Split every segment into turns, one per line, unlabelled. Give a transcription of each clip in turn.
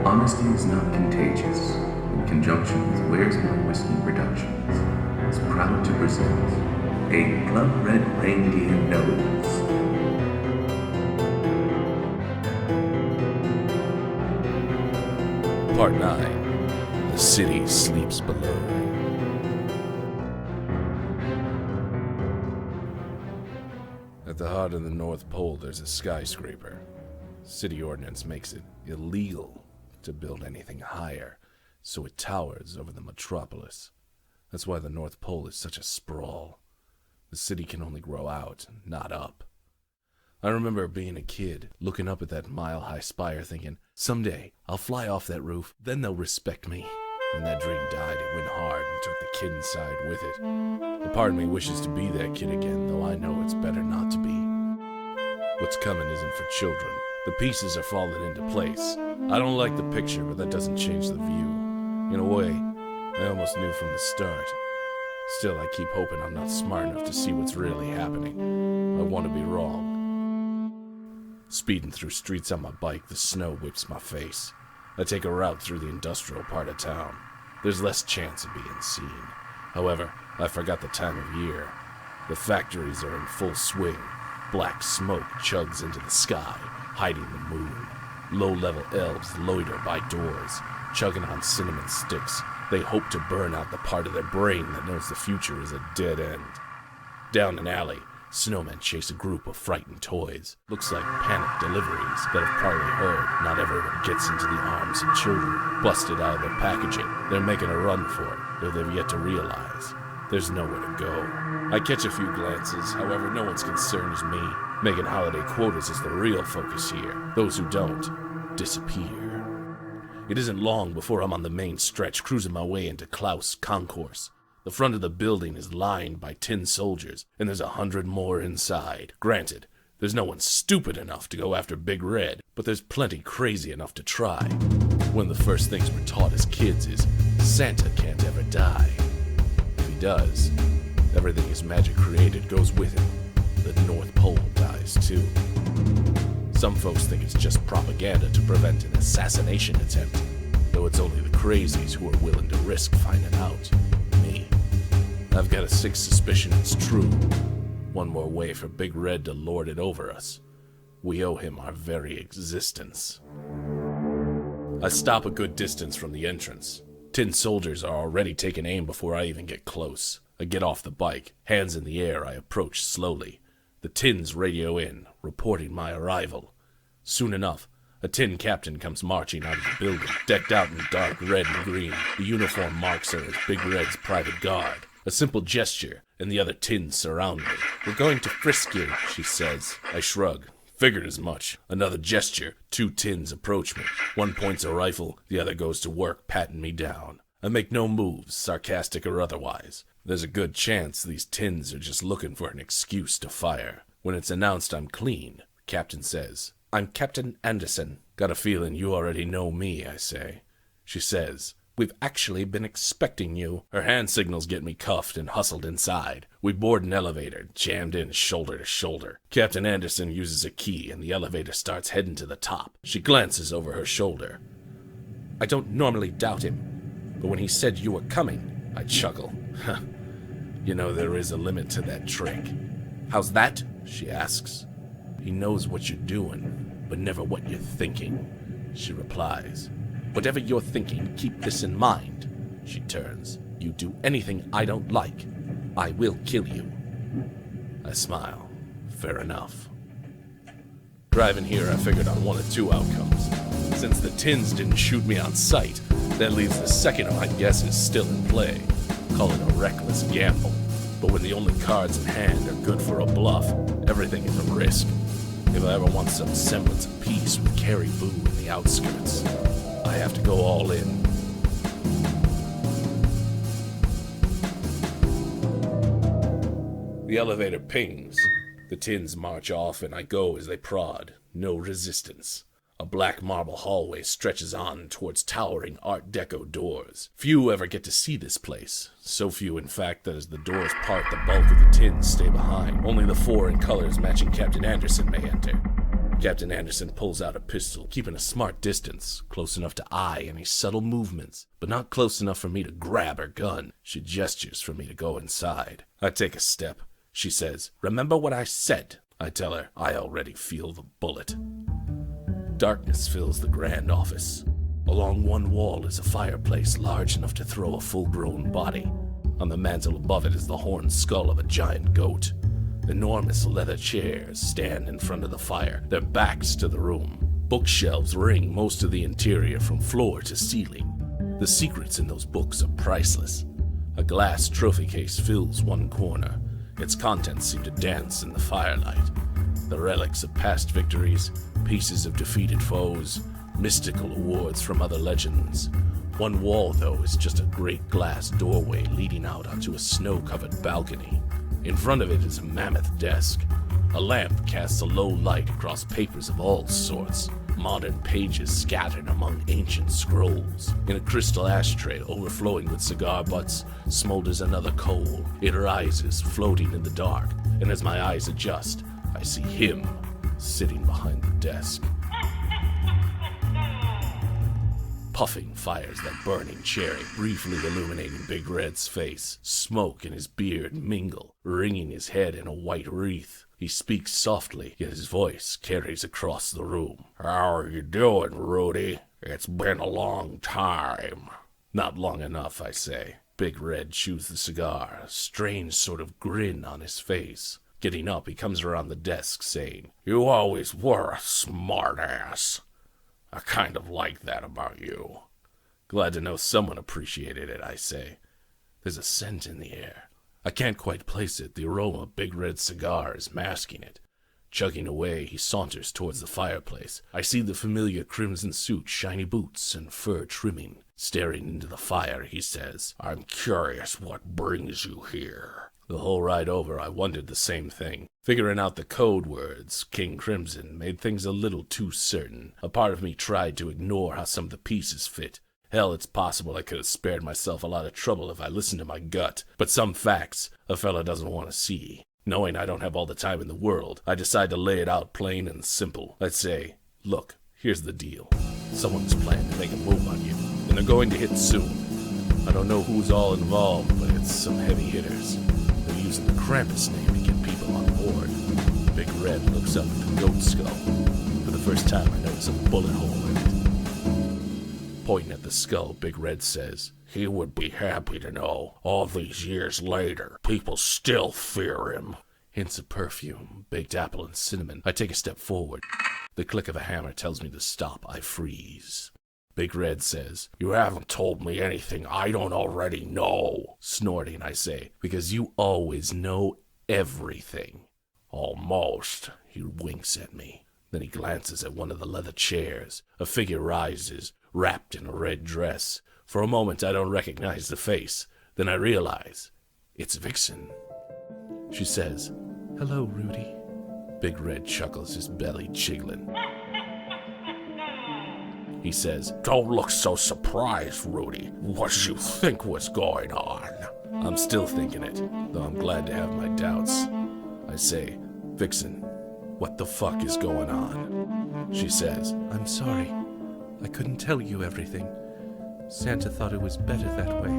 Honesty is not contagious. In conjunction with Where's My Whiskey Productions, is proud to present a Blood Red Reindeer Knows.
Part 9. The City Sleeps Below. At the heart of the North Pole, there's a skyscraper. City ordinance makes it illegal to build anything higher, so it towers over the metropolis. That's why the North Pole is such a sprawl. The city can only grow out, not up. I remember being a kid, looking up at that mile-high spire thinking, someday I'll fly off that roof, then they'll respect me. When that dream died, it went hard and took the kid inside with it. A part of me wishes to be that kid again, though I know it's better not to be. What's coming isn't for children. The pieces are falling into place. I don't like the picture, but that doesn't change the view. In a way, I almost knew from the start. Still, I keep hoping I'm not smart enough to see what's really happening. I want to be wrong. Speeding through streets on my bike, the snow whips my face. I take a route through the industrial part of town. There's less chance of being seen. However, I forgot the time of year. The factories are in full swing. Black smoke chugs into the sky, hiding the moon. Low-level elves loiter by doors, chugging on cinnamon sticks. They hope to burn out the part of their brain that knows the future is a dead end. Down an alley, snowmen chase a group of frightened toys. Looks like panic deliveries that have probably heard not everyone gets into the arms of children. Busted out of their packaging, they're making a run for it, though they've yet to realize there's nowhere to go. I catch a few glances, however no one's concern is me. Making holiday quotas is the real focus here. Those who don't, disappear. It isn't long before I'm on the main stretch, cruising my way into Klaus' concourse. The front of the building is lined by tin soldiers, and there's 100 more inside. Granted, there's no one stupid enough to go after Big Red, but there's plenty crazy enough to try. One of the first things we're taught as kids is Santa can't ever die. If he does, everything his magic created goes with him. The North Pole dies too. Some folks think it's just propaganda to prevent an assassination attempt, though it's only the crazies who are willing to risk finding out. Me. I've got a sick suspicion it's true. One more way for Big Red to lord it over us. We owe him our very existence. I stop a good distance from the entrance. Tin soldiers are already taking aim before I even get close. I get off the bike. Hands in the air, I approach slowly. The tins radio in, reporting my arrival. Soon enough, a tin captain comes marching out of the building, decked out in dark red and green. The uniform marks her as Big Red's private guard. A simple gesture, and the other tins surround me. We're going to frisk you, she says. I shrug. Figured as much. Another gesture. 2 tins approach me. One points a rifle, the other goes to work, patting me down. I make no moves, sarcastic or otherwise. There's a good chance these tins are just looking for an excuse to fire. When it's announced I'm clean, Captain says, I'm Captain Anderson. Got a feeling you already know me, I say. She says, we've actually been expecting you. Her hand signals get me cuffed and hustled inside. We board an elevator, jammed in shoulder to shoulder. Captain Anderson uses a key and the elevator starts heading to the top. She glances over her shoulder. I don't normally doubt him, but when he said you were coming, I chuckle. You know, there is a limit to that trick. How's that? She asks. He knows what you're doing, but never what you're thinking, she replies. Whatever you're thinking, keep this in mind. She turns. You do anything I don't like, I will kill you. I smile. Fair enough. Driving here, I figured on one of 2 outcomes. Since the tins didn't shoot me on sight, that leaves the second of my guesses still in play. Call it a reckless gamble. But when the only cards in hand are good for a bluff, everything is a risk. If I ever want some semblance of peace with Caribou in the outskirts, I have to go all in. The elevator pings. The tins march off and I go as they prod. No resistance. A black marble hallway stretches on towards towering Art Deco doors. Few ever get to see this place. So few, in fact, that as the doors part, the bulk of the tins stay behind. Only the 4 in colors matching Captain Anderson may enter. Captain Anderson pulls out a pistol, keeping a smart distance, close enough to eye any subtle movements, but not close enough for me to grab her gun. She gestures for me to go inside. I take a step. She says, "Remember what I said." I tell her, I already feel the bullet. Darkness fills the grand office. Along one wall is a fireplace large enough to throw a full-grown body. On the mantel above it is the horned skull of a giant goat. Enormous leather chairs stand in front of the fire, their backs to the room. Bookshelves ring most of the interior from floor to ceiling. The secrets in those books are priceless. A glass trophy case fills one corner. Its contents seem to dance in the firelight. The relics of past victories, pieces of defeated foes, mystical awards from other legends. One wall, though, is just a great glass doorway leading out onto a snow-covered balcony. In front of it is a mammoth desk. A lamp casts a low light across papers of all sorts, modern pages scattered among ancient scrolls. In a crystal ashtray overflowing with cigar butts smolders another coal. It rises, floating in the dark, and as my eyes adjust, I see him sitting behind the desk. Puffing fires that burning cherry, briefly illuminating Big Red's face. Smoke and his beard mingle, wringing his head in a white wreath. He speaks softly, yet his voice carries across the room. "How are you doing, Rudy? It's been a long time." Not long enough, I say. Big Red chews the cigar, a strange sort of grin on his face. Getting up, he comes around the desk, saying, "You always were a smart ass. I kind of like that about you." Glad to know someone appreciated it, I say. There's a scent in the air. I can't quite place it. The aroma of Big Red's cigar is masking it. Chugging away, he saunters towards the fireplace. I see the familiar crimson suit, shiny boots, and fur trimming. Staring into the fire, he says, "I'm curious what brings you here." The whole ride over, I wondered the same thing. Figuring out the code words, King Crimson, made things a little too certain. A part of me tried to ignore how some of the pieces fit. Hell, it's possible I could have spared myself a lot of trouble if I listened to my gut. But some facts a fella doesn't want to see. Knowing I don't have all the time in the world, I decide to lay it out plain and simple. I'd say, "Look, here's the deal. Someone's planning to make a move on you, and they're going to hit soon. I don't know who's all involved, but it's some heavy hitters. They're using the Krampus name to get people on board." Big Red looks up at the goat skull. For the first time, I notice a bullet hole in it. Pointing at the skull, Big Red says, "He would be happy to know, all these years later, people still fear him." Hints of perfume, baked apple and cinnamon. I take a step forward. The click of a hammer tells me to stop. I freeze. Big Red says, "You haven't told me anything I don't already know." Snorting, I say, "Because you always know everything." "Almost." He winks at me. Then he glances at one of the leather chairs. A figure rises, wrapped in a red dress. For a moment, I don't recognize the face. Then I realize it's Vixen. She says, "Hello, Rudy." Big Red chuckles, his belly jiggling. He says, "Don't look so surprised, Rudy. What do you think was going on?" I'm still thinking it, though I'm glad to have my doubts. I say, "Vixen, what the fuck is going on?" She says, "I'm sorry. I couldn't tell you everything. Santa thought it was better that way."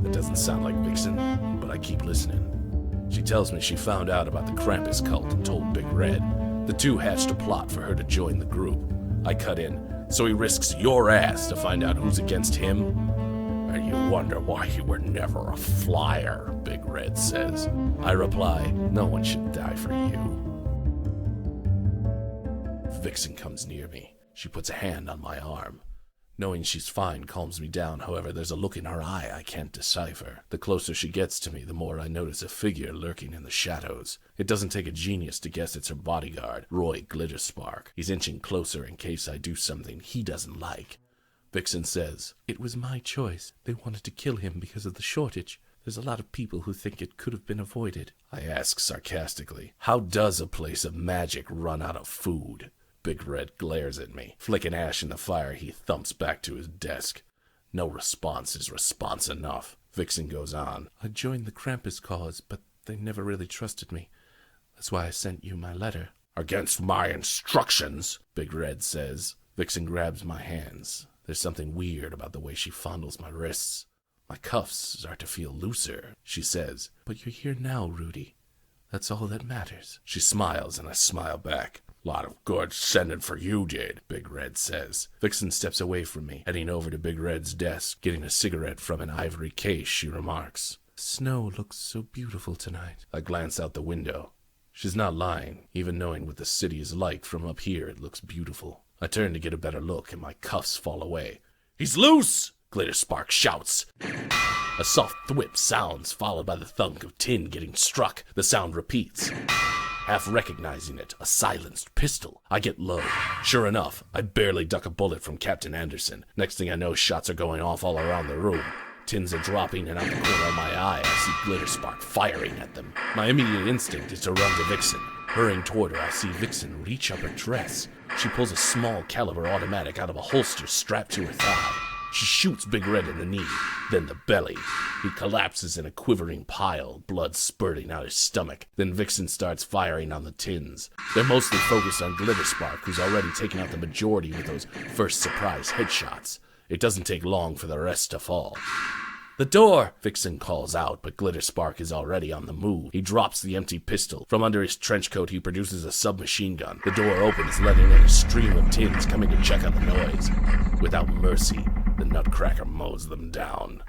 That doesn't sound like Vixen, but I keep listening. She tells me she found out about the Krampus Cult and told Big Red. The two hatched a plot for her to join the group. I cut in, "So he risks your ass to find out who's against him?" "And you wonder why you were never a flyer," Big Red says. I reply, "No one should die for you." Vixen comes near me. She puts a hand on my arm. Knowing she's fine calms me down. However, there's a look in her eye I can't decipher. The closer she gets to me, the more I notice a figure lurking in the shadows. It doesn't take a genius to guess it's her bodyguard, Roy Glitterspark. He's inching closer in case I do something he doesn't like. Vixen says, "It was my choice. They wanted to kill him because of the shortage. There's a lot of people who think it could have been avoided." I ask sarcastically, "How does a place of magic run out of food?" Big Red glares at me. Flicking ash in the fire, he thumps back to his desk. No response is response enough. Vixen goes on, "I joined the Krampus cause, but they never really trusted me. That's why I sent you my letter." Against my instructions, Big Red says. Vixen grabs my hands. There's something weird about the way she fondles my wrists. My cuffs start to feel looser, she says. But you're here now, Rudy. That's all that matters. She smiles, and I smile back. Lot of good sending for you did, Big Red says. Vixen steps away from me, heading over to Big Red's desk, getting a cigarette from an ivory case, she remarks. Snow looks so beautiful tonight. I glance out the window. She's not lying. Even knowing what the city is like from up here, it looks beautiful. I turn to get a better look, and my cuffs fall away. He's loose! Glitterspark shouts. A soft thwip sounds, followed by the thunk of tin getting struck. The sound repeats. Half recognizing it, a silenced pistol. I get low. Sure enough, I barely duck a bullet from Captain Anderson. Next thing I know, shots are going off all around the room. Tins are dropping, and out the corner of my eye, I see Glitterspark firing at them. My immediate instinct is to run to Vixen. Hurrying toward her, I see Vixen reach up her dress. She pulls a small caliber automatic out of a holster strapped to her thigh. She shoots Big Red in the knee, then the belly. He collapses in a quivering pile, blood spurting out his stomach. Then Vixen starts firing on the tins. They're mostly focused on Glitterspark, who's already taken out the majority with those first surprise headshots. It doesn't take long for the rest to fall. The door! Vixen calls out, but Glitterspark is already on the move. He drops the empty pistol. From under his trench coat, he produces a submachine gun. The door opens, letting in a stream of tins coming to check out the noise. Without mercy, the Nutcracker mows them down.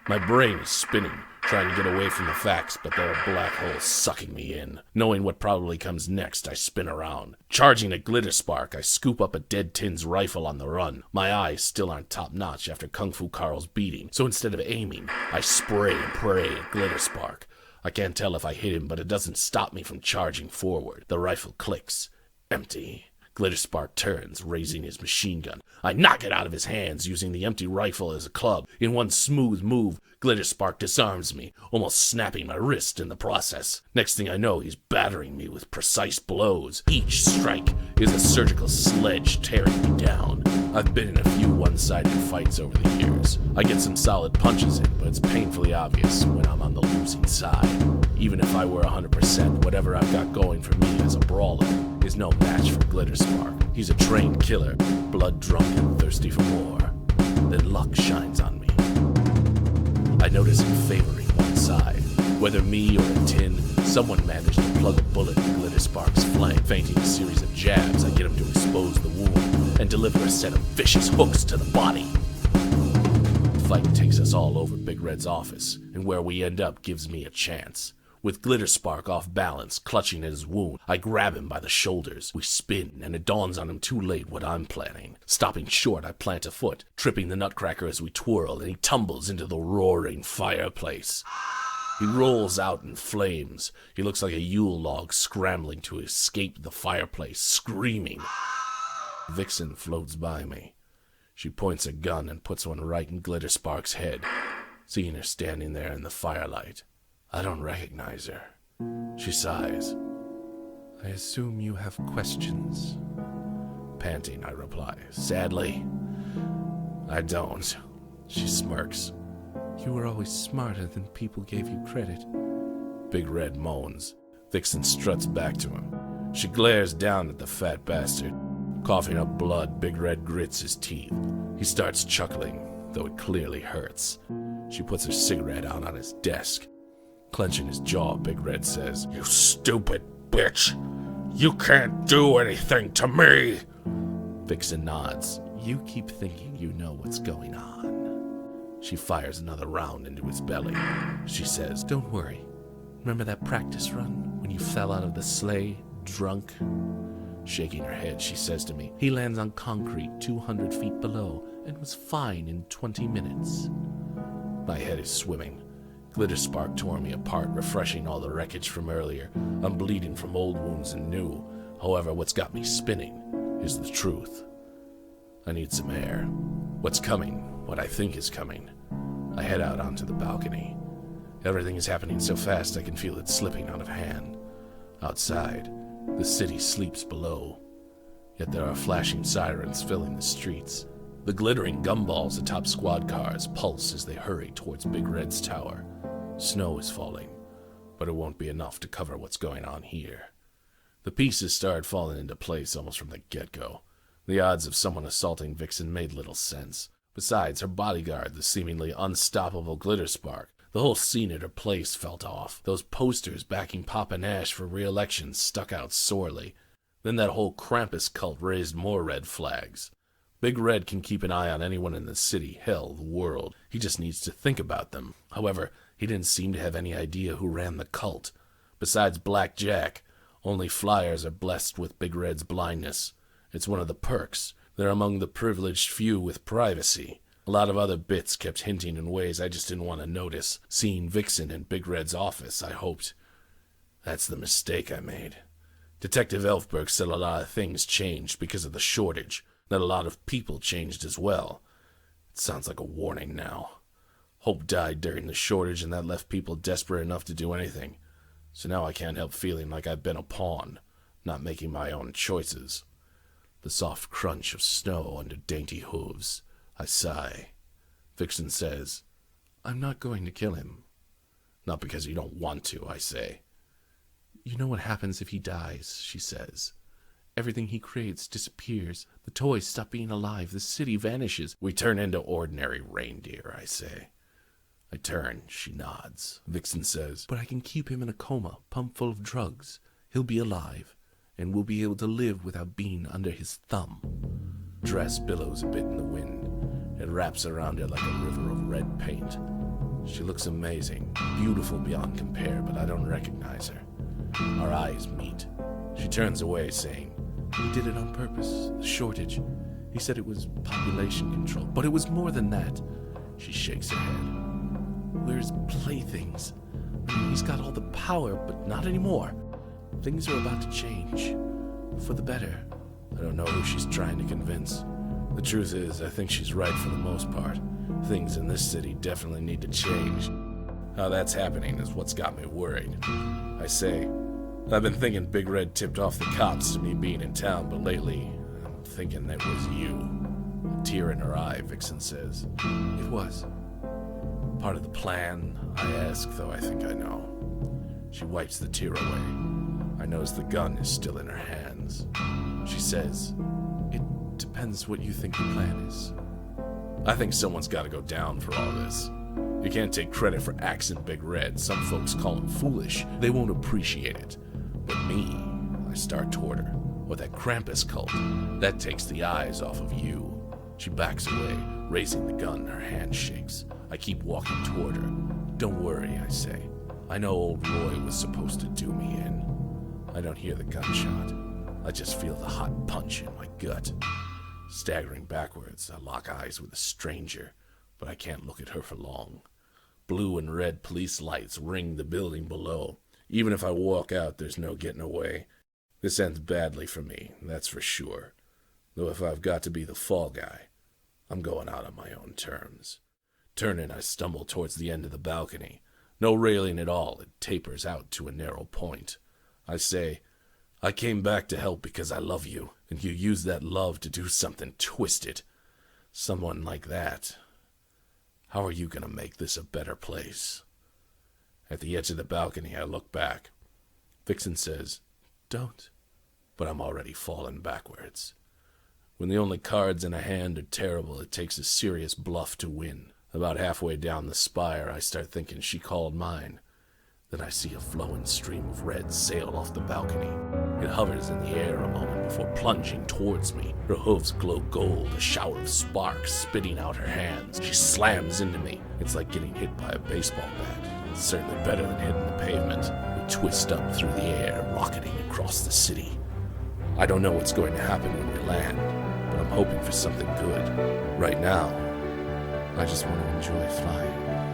My brain is spinning, trying to get away from the facts, but there are black holes sucking me in. Knowing what probably comes next, I spin around. Charging at Glitterspark, I scoop up a dead tin's rifle on the run. My eyes still aren't top-notch after Kung Fu Carl's beating, so instead of aiming, I spray and pray at Glitterspark. I can't tell if I hit him, but it doesn't stop me from charging forward. The rifle clicks. Empty. Glitterspark turns, raising his machine gun. I knock it out of his hands, using the empty rifle as a club. In one smooth move, Glitterspark disarms me, almost snapping my wrist in the process. Next thing I know, he's battering me with precise blows. Each strike is a surgical sledge tearing me down. I've been in a few one-sided fights over the years. I get some solid punches in, but it's painfully obvious when I'm on the losing side. Even if I were 100%, whatever I've got going for me as a brawler is no match for Glitterspark. He's a trained killer, blood-drunk and thirsty for more. Then luck shines on me. I notice him favoring one side. Whether me or a tin, someone managed to plug a bullet in Glitterspark's flank. Feinting a series of jabs, I get him to expose the wound and deliver a set of vicious hooks to the body. The fight takes us all over Big Red's office, and where we end up gives me a chance. With Glitterspark off balance, clutching at his wound, I grab him by the shoulders. We spin, and it dawns on him too late what I'm planning. Stopping short, I plant a foot, tripping the Nutcracker as we twirl, and he tumbles into the roaring fireplace. He rolls out in flames. He looks like a Yule log scrambling to escape the fireplace, screaming. Vixen floats by me. She points a gun and puts one right in Glitterspark's head. Seeing her standing there in the firelight, I don't recognize her. She sighs. I assume you have questions. Panting, I reply. Sadly, I don't. She smirks. You were always smarter than people gave you credit. Big Red moans. Vixen struts back to him. She glares down at the fat bastard. Coughing up blood, Big Red grits his teeth. He starts chuckling, though it clearly hurts. She puts her cigarette out on his desk. Clenching his jaw, Big Red says, You stupid bitch! You can't do anything to me! Vixen nods. You keep thinking you know what's going on. She fires another round into his belly. She says, Don't worry. Remember that practice run when you fell out of the sleigh, drunk? Shaking her head, she says to me, He lands on concrete 200 feet below and was fine in 20 minutes. My head is swimming. Glitterspark tore me apart, refreshing all the wreckage from earlier. I'm bleeding from old wounds and new. However, what's got me spinning is the truth. I need some air. What's coming? What I think is coming. I head out onto the balcony. Everything is happening so fast I can feel it slipping out of hand. Outside, the city sleeps below. Yet there are flashing sirens filling the streets. The glittering gumballs atop squad cars pulse as they hurry towards Big Red's tower. Snow is falling. but it won't be enough to cover what's going on here. The pieces started falling into place almost from the get-go. The odds of someone assaulting Vixen made little sense. Besides, her bodyguard, the seemingly unstoppable Glitterspark, the whole scene at her place felt off. Those posters backing Papa Nash for re-election stuck out sorely. Then that whole Krampus cult raised more red flags. Big Red can keep an eye on anyone in the city, hell, the world. He just needs to think about them. However, he didn't seem to have any idea who ran the cult. Besides Black Jack, only flyers are blessed with Big Red's blindness. It's one of the perks. They're among the privileged few with privacy. A lot of other bits kept hinting in ways I just didn't want to notice. Seeing Vixen in Big Red's office, I hoped. That's the mistake I made. Detective Elfberg said a lot of things changed because of the shortage, that a lot of people changed as well. It sounds like a warning now. Hope died during the shortage, and that left people desperate enough to do anything. So now I can't help feeling like I've been a pawn, not making my own choices. The soft crunch of snow under dainty hooves. I sigh. Vixen says, I'm not going to kill him. Not because you don't want to, I say. You know what happens if he dies, she says. Everything he creates disappears. The toys stop being alive. The city vanishes. We turn into ordinary reindeer, I say. I turn. She nods. Vixen says, but I can keep him in a coma, pumped full of drugs. He'll be alive, and we'll be able to live without being under his thumb. Dress billows a bit in the wind. It wraps around her like a river of red paint. She looks amazing, beautiful beyond compare, but I don't recognize her. Our eyes meet. She turns away, saying, he did it on purpose, the shortage. He said it was population control, but it was more than that. She shakes her head. We're his playthings. I mean, he's got all the power, but not anymore. Things are about to change. For the better. I don't know who she's trying to convince. The truth is, I think she's right for the most part. Things in this city definitely need to change. How that's happening is what's got me worried. I say, I've been thinking Big Red tipped off the cops to me being in town, but lately, I'm thinking that was you. A tear in her eye, Vixen says. It was. Part of the plan, I ask, though I think I know. She wipes the tear away. I notice the gun is still in her hands. She says, it depends what you think the plan is. I think someone's got to go down for all this. You can't take credit for axing Big Red. Some folks call him foolish. They won't appreciate it. But me, I start toward her. Or that Krampus cult. That takes the eyes off of you. She backs away, raising the gun. Her hand shakes. I keep walking toward her. Don't worry, I say. I know old Roy was supposed to do me in. I don't hear the gunshot. I just feel the hot punch in my gut. Staggering backwards, I lock eyes with a stranger, but I can't look at her for long. Blue and red police lights ring the building below. Even if I walk out, there's no getting away. This ends badly for me, that's for sure. Though if I've got to be the fall guy, I'm going out on my own terms. Turning, I stumble towards the end of the balcony. No railing at all, it tapers out to a narrow point. I say, I came back to help because I love you, and you use that love to do something twisted. Someone like that. How are you going to make this a better place? At the edge of the balcony, I look back. Vixen says, don't. But I'm already falling backwards. When the only cards in a hand are terrible, it takes a serious bluff to win. About halfway down the spire, I start thinking she called mine. Then I see a flowing stream of red sail off the balcony. It hovers in the air a moment before plunging towards me. Her hooves glow gold, a shower of sparks spitting out her hands. She slams into me. It's like getting hit by a baseball bat. It's certainly better than hitting the pavement. We twist up through the air, rocketing across the city. I don't know what's going to happen when we land, but I'm hoping for something good. Right now, I just want to enjoy flying.